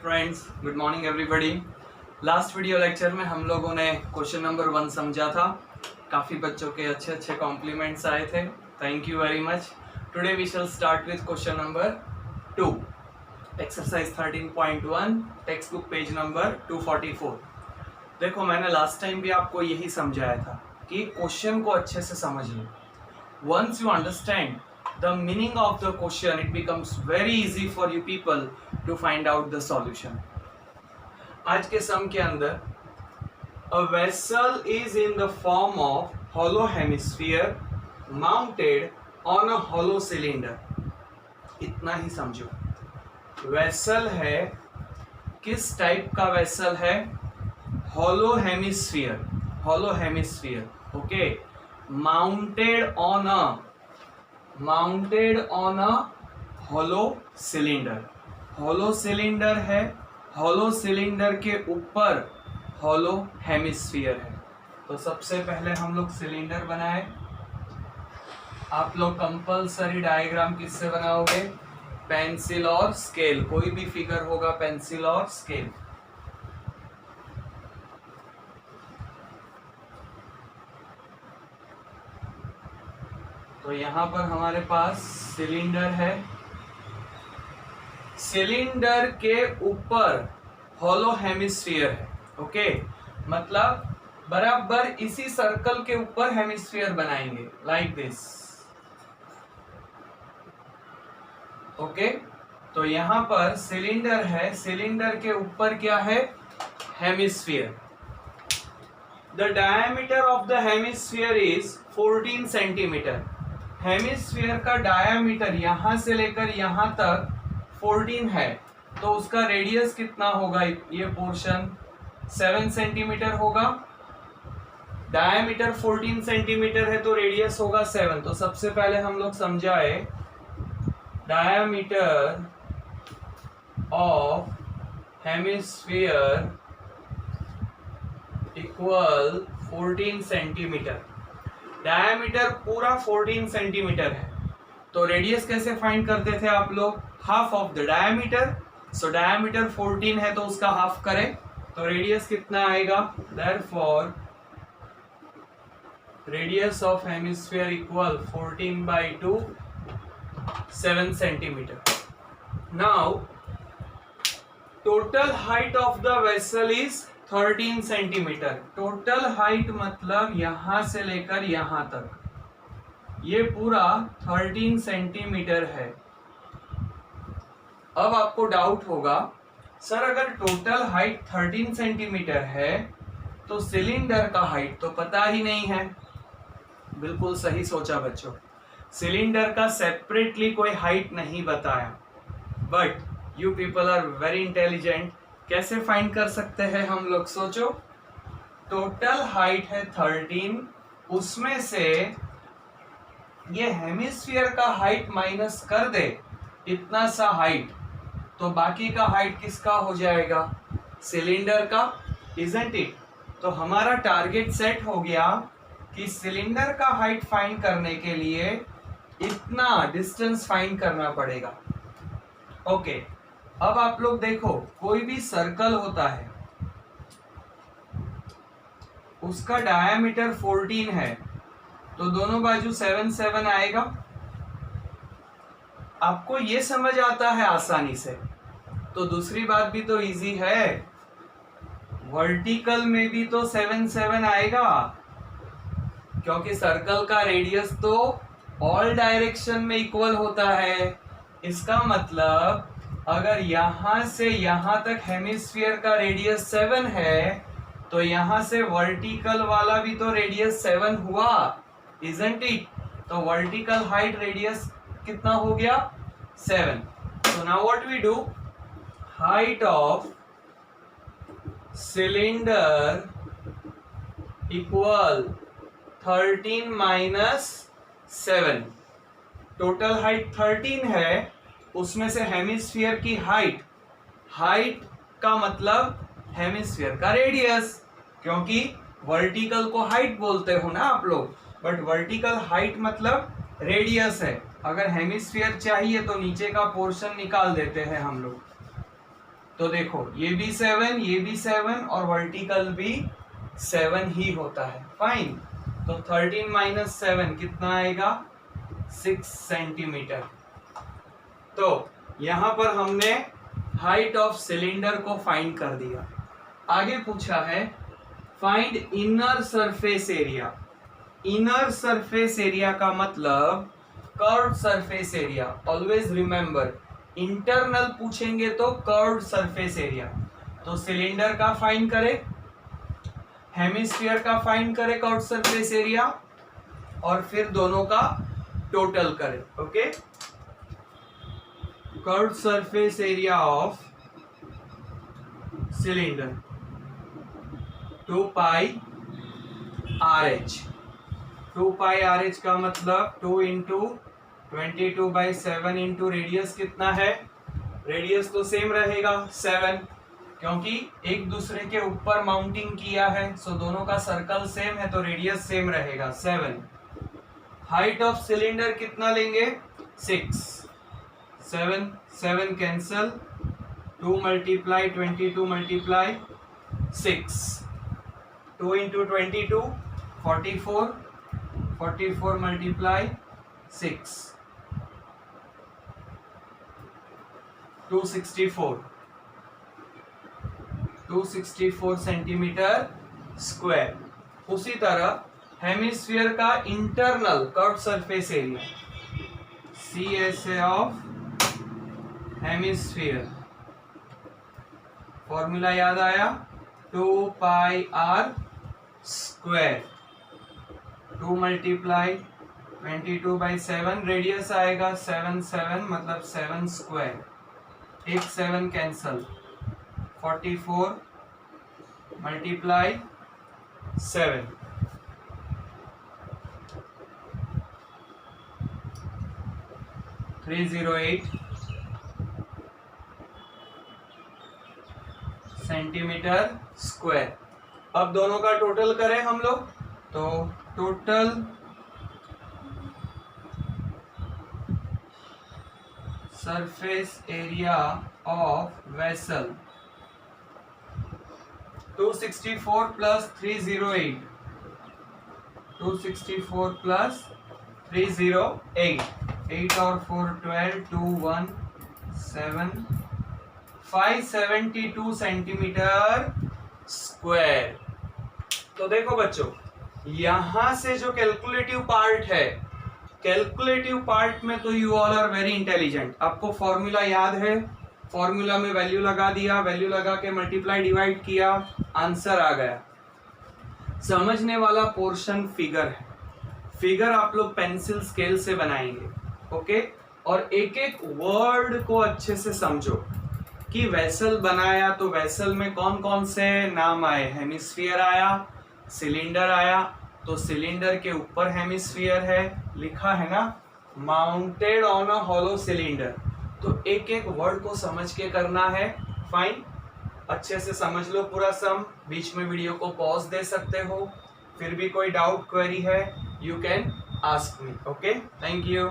Friends, good morning everybody. Last video lecture में हम लोगों ने क्वेश्चन नंबर 1 समझा था। काफ़ी बच्चों के अच्छे कॉम्प्लीमेंट्स आए थे, thank you very much. Today we shall start with question number 2, exercise 13.1, text book page number 244। देखो, मैंने लास्ट टाइम भी आपको यही समझाया था कि क्वेश्चन को अच्छे से समझ लो। Once you understand the meaning of the question, it becomes very easy for you people to find out the solution. आज के सम के अंदर a vessel is in the form of hollow hemisphere mounted on a hollow cylinder. इतना ही समझो। Vessel है, किस type का vessel है? hollow hemisphere, hollow hemisphere, okay, mounted on a hollow cylinder. hollow cylinder है, hollow cylinder के ऊपर hollow hemisphere है। तो सबसे पहले हम लोग सिलेंडर बनाए। आप लोग कंपलसरी डायग्राम किससे बनाओगे? पेंसिल और स्केल, कोई भी फिगर होगा पेंसिल और स्केल। तो यहाँ पर हमारे पास सिलेंडर है, सिलेंडर के ऊपर हॉलो हेमिस्फीयर है। ओके, मतलब बराबर इसी सर्कल के ऊपर हेमिस्फीयर बनाएंगे, लाइक दिस। ओके, तो यहाँ पर सिलेंडर है, सिलेंडर के ऊपर क्या है? Hemisphere. The diameter of the hemisphere is 14 centimetre. Hemisphere का डायामीटर यहां से लेकर यहां तक 14 है, तो उसका रेडियस कितना होगा? ये पोर्शन 7 सेंटीमीटर होगा। डायामीटर 14 सेंटीमीटर है तो रेडियस होगा 7। तो सबसे पहले हम लोग समझाए, diameter of hemisphere equal 14 centimetre. Diameter पूरा 14 सेंटीमीटर है, तो रेडियस कैसे फाइंड करते थे आप लोग? Half of the diameter. So diameter 14 है तो उसका हाफ करें तो रेडियस कितना आएगा? Therefore radius of hemisphere equal 14/2, 7 centimetre. Now total height of the vessel is 13 centimetre. Total height मतलब यहां से लेकर यहां तक, ये पूरा 13 सेंटीमीटर है। अब आपको डाउट होगा, सर अगर टोटल हाइट 13 सेंटीमीटर है तो सिलेंडर का हाइट तो पता ही नहीं है। बिल्कुल सही सोचा बच्चों, सिलेंडर का सेपरेटली कोई हाइट नहीं बताया, but you people are very intelligent. कैसे फाइंड कर सकते हैं हम लोग? सोचो, टोटल हाइट है 13, उसमें से ये हेमिस्फीयर का हाइट माइनस कर दे, इतना सा हाइट, तो बाकी का हाइट किसका हो जाएगा? सिलेंडर का, इजंट इट? तो हमारा टारगेट सेट हो गया कि सिलेंडर का हाइट फाइंड करने के लिए इतना डिस्टेंस फाइंड करना पड़ेगा। ओके, अब आप लोग देखो, कोई भी सर्कल होता है, उसका डायमीटर 14 है, तो दोनों बाजू 7 7 आएगा। आपको ये समझ आता है आसानी से, तो दूसरी बात भी तो इजी है, वर्टिकल में भी तो 7 7 आएगा, क्योंकि सर्कल का रेडियस तो ऑल डायरेक्शन में इक्वल होता है। इसका मतलब अगर यहां से यहां तक हेमिस्फीयर का रेडियस 7 है, तो यहां से वर्टिकल वाला भी तो रेडियस 7 हुआ, इजंट इट? तो वर्टिकल हाइट रेडियस कितना हो गया? 7। So now what we do, height of cylinder equal 13 minus 7। Total height 13 है, उसमें से हेमिस्फीयर की हाइट, हाइट का मतलब हेमिस्फीयर का रेडियस, क्योंकि वर्टिकल को हाइट बोलते हो ना आप लोग, बट वर्टिकल हाइट मतलब रेडियस है। अगर हेमिस्फीयर चाहिए तो नीचे का पोर्शन निकाल देते हैं हम लोग। तो देखो ये भी 7, ये भी 7 और वर्टिकल भी 7 ही होता है। फाइन, तो 13 माइनस 7 कितना आएगा? 6 सेंटीमीटर। तो यहां पर हमने हाइट ऑफ सिलेंडर को फाइंड कर दिया। आगे पूछा है find inner surface area. Inner surface area का मतलब curved surface area. Always remember, internal पूछेंगे तो कर्व्ड सरफेस एरिया। तो सिलेंडर का फाइंड करें, हेमिस्फीयर का फाइंड करें कर्व्ड सरफेस एरिया, और फिर दोनों का टोटल करें। Okay, curved surface area of cylinder 2 pi RH। 2 pi RH का मतलब 2 इंटू 22/7 इंटू रेडियस कितना है? रेडियस तो सेम रहेगा 7, क्योंकि एक दूसरे के ऊपर माउंटिंग किया है, सो दोनों का सर्कल सेम है तो रेडियस सेम रहेगा 7। हाइट ऑफ सिलेंडर कितना लेंगे? 6। 7 cancel, 2 multiply 22 multiply 6, 2 into 22 44, 44 multiply 6 264 centimetre square. उसी तरह हेमिस्फीयर का internal curved surface area CSA of hemisphere, formula याद आया? 2 पाई R स्क्वायर, 2 मल्टीप्लाई 22/7, रेडियस आएगा 7 मतलब 7 स्क्वायर, एक 7 कैंसल, 44 मल्टीप्लाई 7, 308 सेंटीमीटर स्क्वायर। अब दोनों का टोटल करें हम लोग, तो total surface area of vessel 264 plus 308, 264 plus 308, 8 और 4 12, 2 1 7, 572 सेंटीमीटर स्क्वायर। तो देखो बच्चों, यहां से जो कैलकुलेटिव पार्ट है, कैलकुलेटिव पार्ट में तो you all are very intelligent. आपको फॉर्मूला याद है, फॉर्मूला में वैल्यू लगा दिया, वैल्यू लगा के मल्टीप्लाई डिवाइड किया, आंसर आ गया। समझने वाला पोर्शन फिगर है। फिगर आप लोग पेंसिल स्केल से बनाएंगे। ओके, और एक एक वर्ड को अच्छे से समझो कि वेसल बनाया तो वेसल में कौन कौन से नाम आए। हेमिस्फीयर आया, सिलेंडर आया, तो सिलेंडर के ऊपर हेमिस्फीयर है, लिखा है ना, mounted on a hollow cylinder. तो एक एक वर्ड को समझ के करना है। फाइन, अच्छे से समझ लो पूरा सम। बीच में वीडियो को पॉज दे सकते हो, फिर भी कोई डाउट क्वेरी है you can ask me. Okay, thank you.